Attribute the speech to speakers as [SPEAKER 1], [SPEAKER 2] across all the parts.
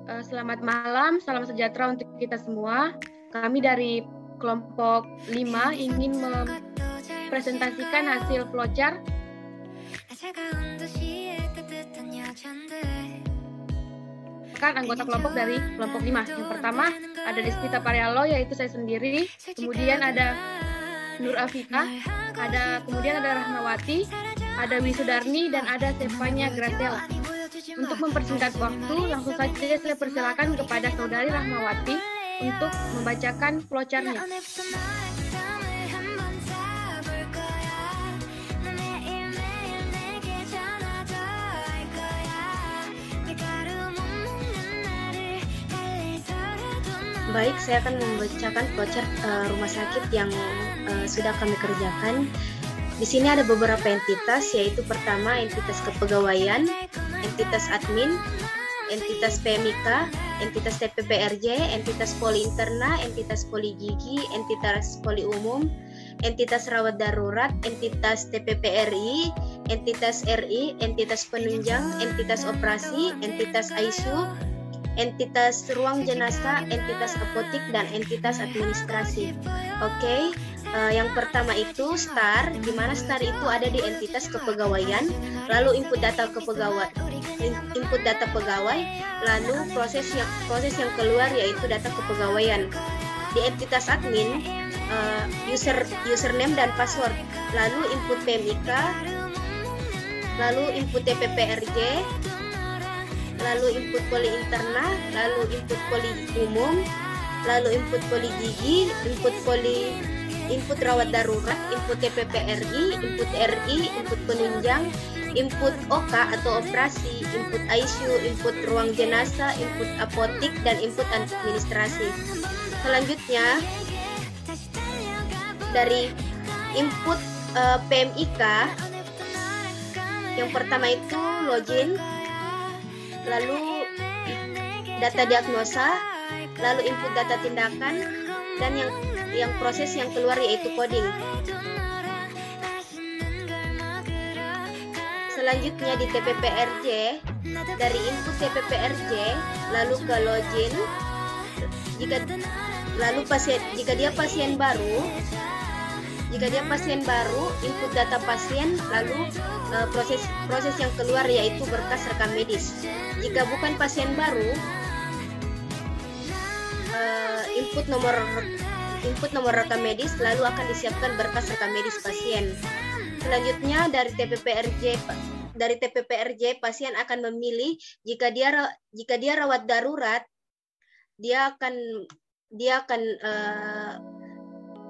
[SPEAKER 1] Selamat malam, salam sejahtera untuk kita semua. Kami dari kelompok 5 ingin mempresentasikan hasil flowchart anggota kelompok dari kelompok 5. Yang pertama ada Desvita Parialo, yaitu saya sendiri. Kemudian ada Nur Afika, kemudian ada Rahmawati, ada Wisudarni, dan ada Stefania Gracela. Untuk mempersingkat waktu, langsung saja saya persilakan kepada saudari Rahmawati untuk membacakan flowchart-nya.
[SPEAKER 2] Baik, saya akan membacakan flowchart rumah sakit yang sudah kami kerjakan. Di sini ada beberapa entitas, yaitu pertama entitas kepegawaian, entitas admin, entitas PMIK, entitas TPPRJ, entitas poli interna, entitas poli gigi, entitas poli umum, entitas rawat darurat, entitas TPPRI, entitas RI, entitas penunjang, entitas operasi, entitas ICU, entitas ruang jenazah, entitas apotik, dan entitas administrasi. Oke. Yang pertama itu STAR, di mana STAR itu ada di entitas kepegawaian, lalu input data pegawai, lalu proses yang keluar yaitu data kepegawaian. Di entitas admin, username dan password, lalu input PMIK, lalu input TPPRJ, lalu input poli interna, lalu input poli umum, lalu input poli gigi, input rawat darurat, input TPPRI, input RI, input penunjang, input OK atau operasi, input ICU, input ruang jenazah, input apotik, dan input administrasi. Selanjutnya dari input PMIK, yang pertama itu login, lalu data diagnosa, lalu input data tindakan, dan yang proses yang keluar yaitu coding. Selanjutnya di TPPRJ, dari input TPPRJ lalu ke login, jika dia pasien baru, input data pasien, lalu proses yang keluar yaitu berkas rekam medis. Jika bukan pasien baru, input nomor rekam medis, lalu akan disiapkan berkas rekam medis pasien. Selanjutnya dari TPPRJ pasien akan memilih jika dia rawat darurat,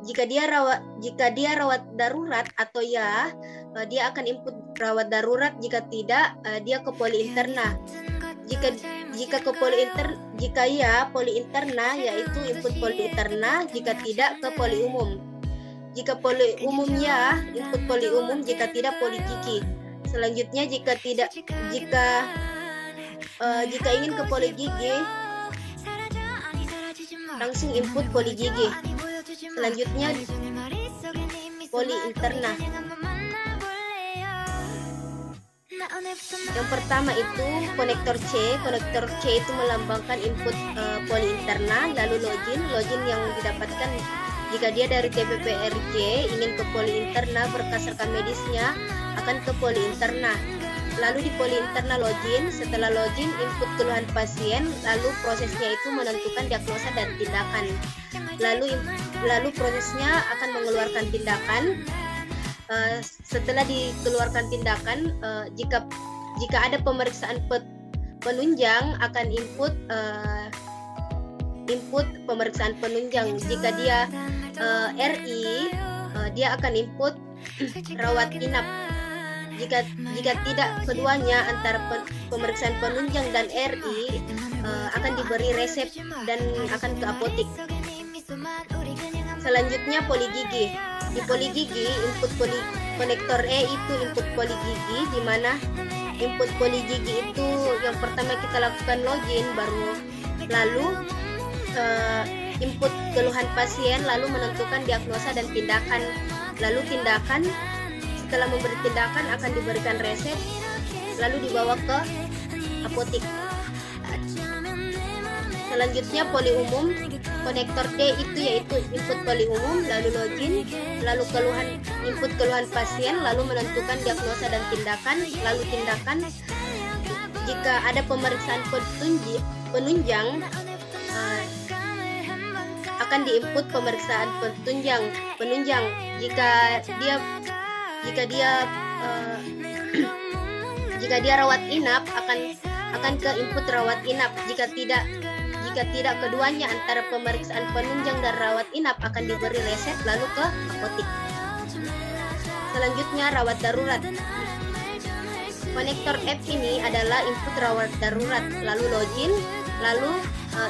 [SPEAKER 2] jika dia rawat darurat atau ya, dia akan input rawat darurat. Jika tidak, dia ke poli interna. Jika ya poli interna, yaitu input poli interna. Jika tidak, ke poli umum. Jika poli umum ya, input poli umum. Jika tidak, poli gigi. Selanjutnya jika ingin ke poli gigi, langsung input poli gigi. Selanjutnya poli interna. Yang pertama itu konektor C. Konektor C itu melambangkan input poli interna, lalu login yang didapatkan jika dia dari TPPRJ ingin ke poli interna, berkas rekam medisnya akan ke poli interna. Lalu di poli interna login, setelah login input keluhan pasien, lalu prosesnya itu menentukan diagnosa dan tindakan. Lalu prosesnya akan mengeluarkan tindakan. Setelah dikeluarkan tindakan, jika ada pemeriksaan penunjang akan input pemeriksaan penunjang. Jika dia RI, dia akan input rawat inap. Jika tidak keduanya, antara pemeriksaan penunjang dan RI, akan diberi resep dan akan ke apotik. Selanjutnya poli gigi. Di poli gigi, input konektor E itu input poli gigi, di mana input poli gigi itu yang pertama kita lakukan login, lalu input keluhan pasien, lalu menentukan diagnosa dan tindakan. Lalu tindakan, setelah memberi tindakan akan diberikan resep, lalu dibawa ke apotik. Selanjutnya poli umum. Konektor D itu yaitu input poli umum, lalu login, lalu input keluhan pasien, lalu menentukan diagnosa dan tindakan, lalu tindakan. Jika ada pemeriksaan penunjang akan diinput pemeriksaan penunjang. Jika dia rawat inap akan ke input rawat inap. Jika tidak keduanya antara pemeriksaan penunjang dan rawat inap akan diberi resep lalu ke apotik. Selanjutnya rawat darurat. Konektor F ini adalah input rawat darurat, lalu login, lalu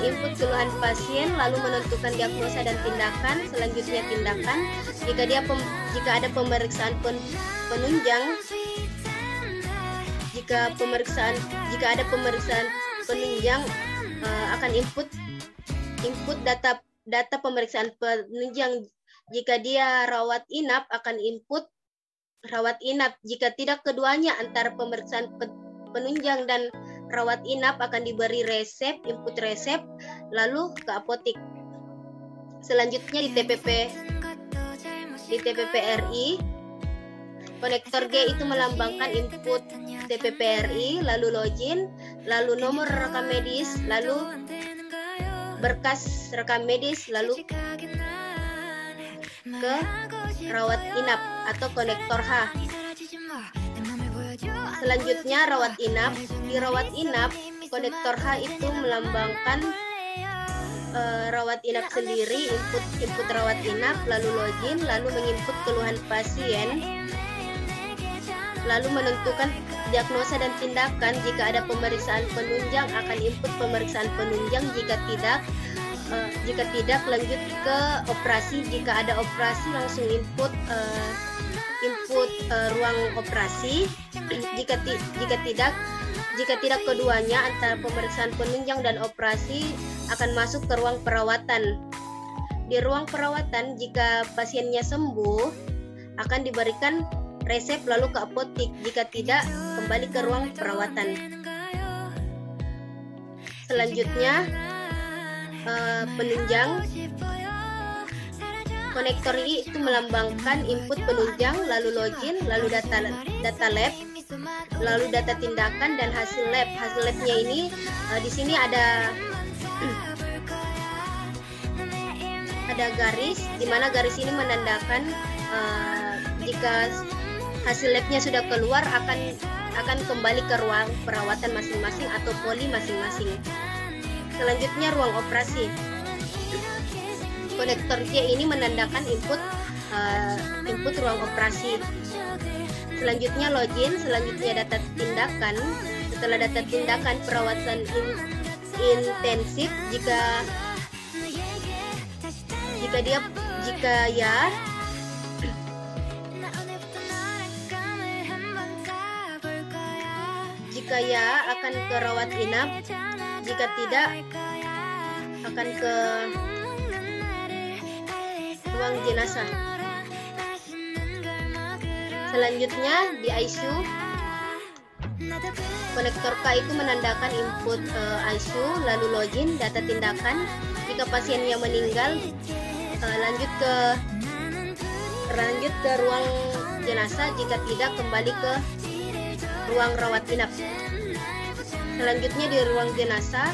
[SPEAKER 2] input keluhan pasien, lalu menentukan diagnosa dan tindakan. Selanjutnya tindakan. Jika ada pemeriksaan penunjang, jika ada pemeriksaan penunjang akan input data pemeriksaan penunjang. Jika dia rawat inap akan input rawat inap. Jika tidak keduanya antara pemeriksaan penunjang dan rawat inap akan diberi input resep lalu ke apotik. Selanjutnya di TPP RI, konektor G itu melambangkan input TPP RI, lalu login, lalu nomor rekam medis, lalu berkas rekam medis, lalu ke rawat inap atau konektor H. Selanjutnya rawat inap. Di rawat inap, konektor H itu melambangkan rawat inap sendiri, input rawat inap, lalu login, lalu menginput keluhan pasien, lalu menentukan diagnosa dan tindakan. Jika ada pemeriksaan penunjang akan input pemeriksaan penunjang. Jika tidak lanjut ke operasi. Jika ada operasi langsung input ruang operasi. Jika tidak keduanya antara pemeriksaan penunjang dan operasi akan masuk ke ruang perawatan. Di ruang perawatan jika pasiennya sembuh akan diberikan resep lalu ke apotik. Jika tidak kembali ke ruang perawatan. Selanjutnya penunjang. Konektor I itu melambangkan input penunjang, lalu login, lalu data lab, lalu data tindakan dan hasil lab. Hasil labnya ini di sini ada garis, di mana garis ini menandakan jika hasil labnya sudah keluar akan kembali ke ruang perawatan masing-masing atau poli masing-masing. Selanjutnya ruang operasi. Konektor J ini menandakan input ruang operasi. Selanjutnya login, selanjutnya data tindakan. Setelah data tindakan perawatan intensif jika ya akan ke rawat inap, jika tidak akan ke ruang jenazah. Selanjutnya di ICU, konektor K itu menandakan input ICU, lalu login, data tindakan. Jika pasiennya meninggal, lanjut ke ruang jenazah. Jika tidak kembali ke ruang rawat inap. Selanjutnya di ruang jenazah,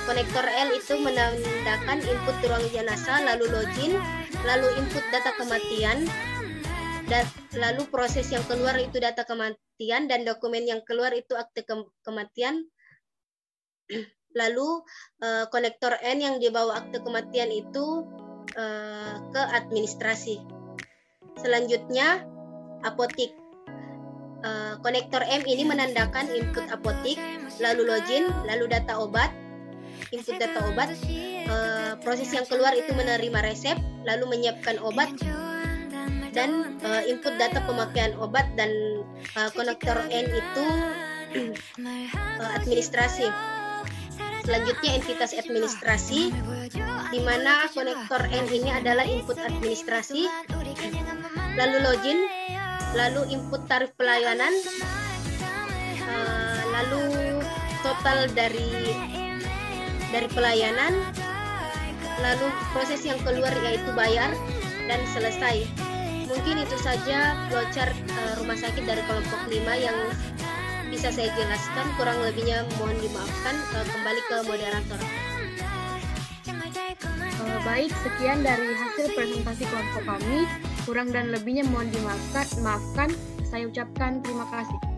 [SPEAKER 2] konektor L itu menandakan input ruang jenazah, lalu login, lalu input data kematian, dan lalu proses yang keluar itu data kematian dan dokumen yang keluar itu akte kematian. Lalu konektor N yang dibawa akte kematian itu ke administrasi. Selanjutnya apotik. Konektor M ini menandakan input apotik, lalu login, lalu data obat, input data obat. Proses yang keluar itu menerima resep, lalu menyiapkan obat, dan input data pemakaian obat. Dan konektor N itu administrasi. Selanjutnya entitas administrasi, di mana konektor N ini adalah input administrasi, lalu login, lalu input tarif pelayanan, lalu total dari dari pelayanan, lalu proses yang keluar yaitu bayar, dan selesai. Mungkin itu saja flowchart rumah sakit dari kelompok 5 yang bisa saya jelaskan. Kurang lebihnya mohon dimaafkan. Kembali ke moderator.
[SPEAKER 1] Baik, sekian dari hasil presentasi kelompok kami. Kurang dan lebihnya mohon dimaafkan. Saya ucapkan terima kasih.